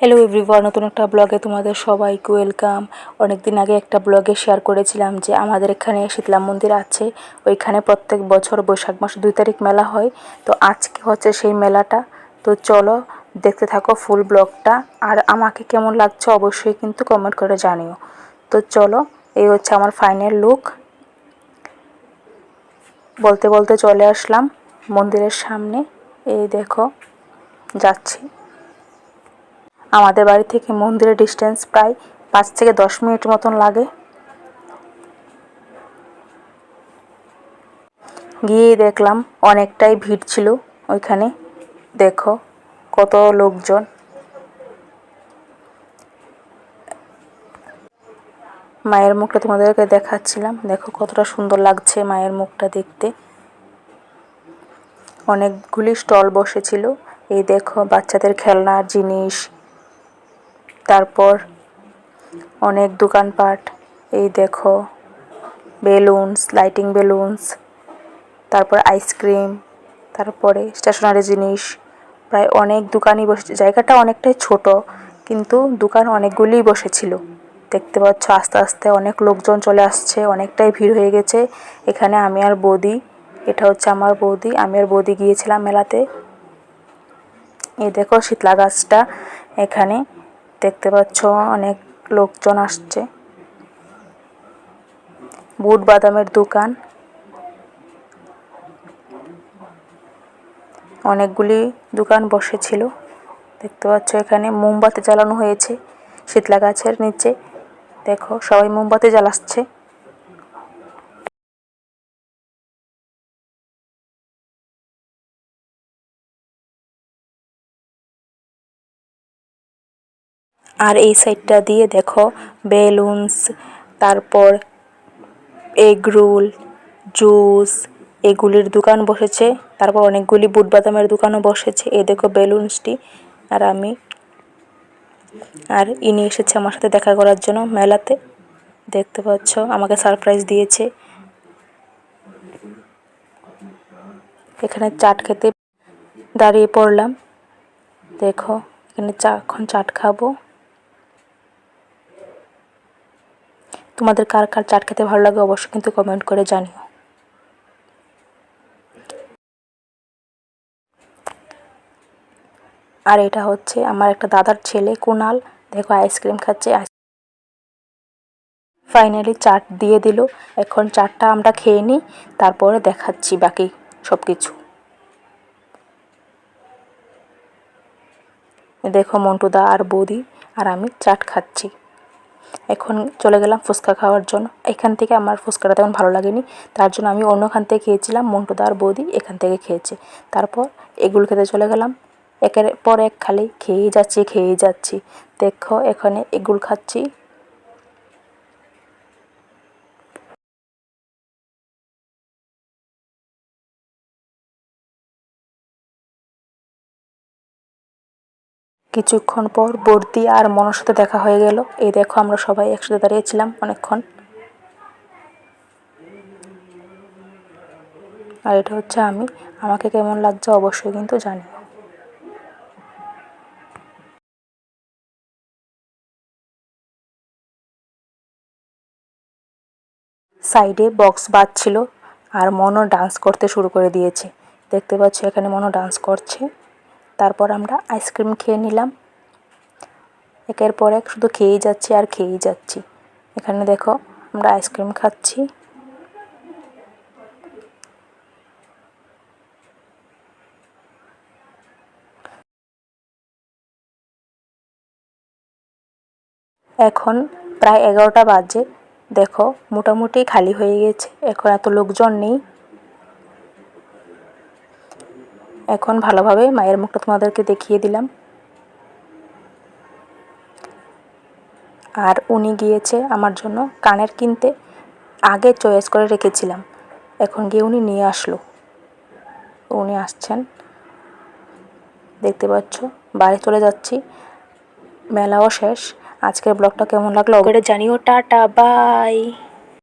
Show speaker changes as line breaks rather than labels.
Hello everyone, নতুন একটা ব্লগে তোমাদের সবাইকে ওয়েলকাম। অনেকদিন আগে একটা ব্লগে শেয়ার করেছিলাম যে আমাদের এখানে শীতলা মন্দির আছে, ওইখানে প্রত্যেক বছর বৈশাখ মাস 2 তারিখ মেলা হয়। তো আজকে হচ্ছে সেই মেলাটা। তো চলো দেখতে থাকো ফুল ব্লগটা, আর আমাকে কেমন লাগছে অবশ্যই কিন্তু কমেন্ট করে জানিও। তো চলো, এই হচ্ছে আমার ফাইনাল লুক। বলতে বলতে চলে আসলাম মন্দিরের সামনে। এই দেখো যাচ্ছি। আমাদের বাড়ি থেকে মন্দিরের ডিস্টেন্স প্রায় 5 থেকে 10 মিনিট মতন লাগে। গিয়ে দেখলাম অনেকটাই ভিড় ছিল ওইখানে। দেখো কত লোকজন। মায়ের মুখটা তোমাদেরকে দেখাচ্ছিলাম, দেখো কতটা সুন্দর লাগছে মায়ের মুখটা দেখতে। অনেকগুলি স্টল বসেছিল। এই দেখো বাচ্চাদের খেলনার জিনিস, তারপর অনেক দোকানপাট। এই দেখো বেলুনস, লাইটিং বেলুনস, তারপর আইসক্রিম, তারপরে স্টেশনারি জিনিস। প্রায় অনেক দোকানই বসেছে। জায়গাটা অনেকটাই ছোট, কিন্তু দোকান অনেকগুলিই বসেছিল। দেখতে পাচ্ছ আস্তে আস্তে অনেক লোকজন চলে আসছে, অনেকটাই ভিড় হয়ে গেছে। এখানে আমি আর বৌদি, এটা হচ্ছে আমার বৌদি, আমি আর বৌদি গিয়েছিলাম মেলাতে। এই দেখো শীতলা গাছটা এখানে দেখতে পাচ্ছ, অনেক লোকজন আসছে। বুট বাদামের দোকান, অনেকগুলি দোকান বসেছিল। দেখতে পাচ্ছ এখানে মোমবাতি জ্বালানো হয়েছে শীতলা গাছের নিচে। দেখো সবাই মোমবাতি জ্বালাচ্ছে। আর এই সাইডটা দিয়ে দেখো বেলুনস, তারপর এগ রোল, জুস, এগুলির দোকান বসেছে। তারপর অনেকগুলি বুট বাদামের দোকানও বসেছে। এই দেখো বেলুনসটি। আর ইনি এসেছে আমার সাথে দেখা করার জন্য মেলাতে। দেখতে পাচ্ছ আমাকে সারপ্রাইজ দিয়েছে। এখানে চাট খেতে দাঁড়িয়ে পড়লাম। দেখো এখানে এখন চাট খাবো। তোমাদের কার কার চাট খেতে ভালো লাগে অবশ্যই কিন্তু কমেন্ট করে জানিও। আর এটা হচ্ছে আমার একটা দাদার ছেলে কুনাল, দেখো আইসক্রিম খাচ্ছে। ফাইনালি চাট দিয়ে দিল। এখন চাটটা আমরা খেয়ে নিই, তারপরে দেখাচ্ছি বাকি সব কিছু। দেখো মন্টুদা আর বৌদি আর আমি চাট খাচ্ছি। এখন চলে গেলাম ফুচকা খাওয়ার জন্য। এখান থেকে আমার ফুচকাটা তেমন ভালো লাগেনি, তার জন্য আমি অন্যখান থেকে খেয়েছিলাম। মন্টুদা আর বৌদি এখান থেকে খেয়েছে। তারপর এগুলো খেতে চলে গেলাম। একের পর এক খালি খেয়েই যাচ্ছি। দেখো এখানে এগুলো খাচ্ছি। কিছুক্ষণ পর বর্দি আর মনোর সাথে দেখা হয়ে গেল। এই দেখো আমরা সবাই একসাথে দাঁড়িয়েছিলাম অনেকক্ষণ। আর এটা হচ্ছে আমি। আমাকে কেমন লাগছে অবশ্যই কিন্তু জানি। সাইডে বক্স বাজছিল আর মনো ডান্স করতে শুরু করে দিয়েছে। দেখতে পাচ্ছ এখানে মনো ডান্স করছে। তারপর আমরা আইসক্রিম খেয়ে নিলাম। একের পর এক শুধু খেয়েই যাচ্ছি আর খেয়েই যাচ্ছি। এখানে দেখো আমরা আইসক্রিম খাচ্ছি। এখন প্রায় 11টা বাজে। দেখো মোটামুটি খালি হয়ে গেছে, এখন এত লোকজন নেই। এখন ভালোভাবে মায়ের মুখটা তোমাদেরকে দেখিয়ে দিলাম। আর উনি গিয়েছে আমার জন্য কানের কিনতে। আগে চয়েস করে রেখেছিলাম, এখন গিয়ে উনি নিয়ে আসলো। উনি আসছেন, দেখতে পাচ্ছ। বাড়ি চলে যাচ্ছি, মেলাও শেষ। আজকের ব্লগটা কেমন লাগলো অবশ্যই জানিও। Tata, by.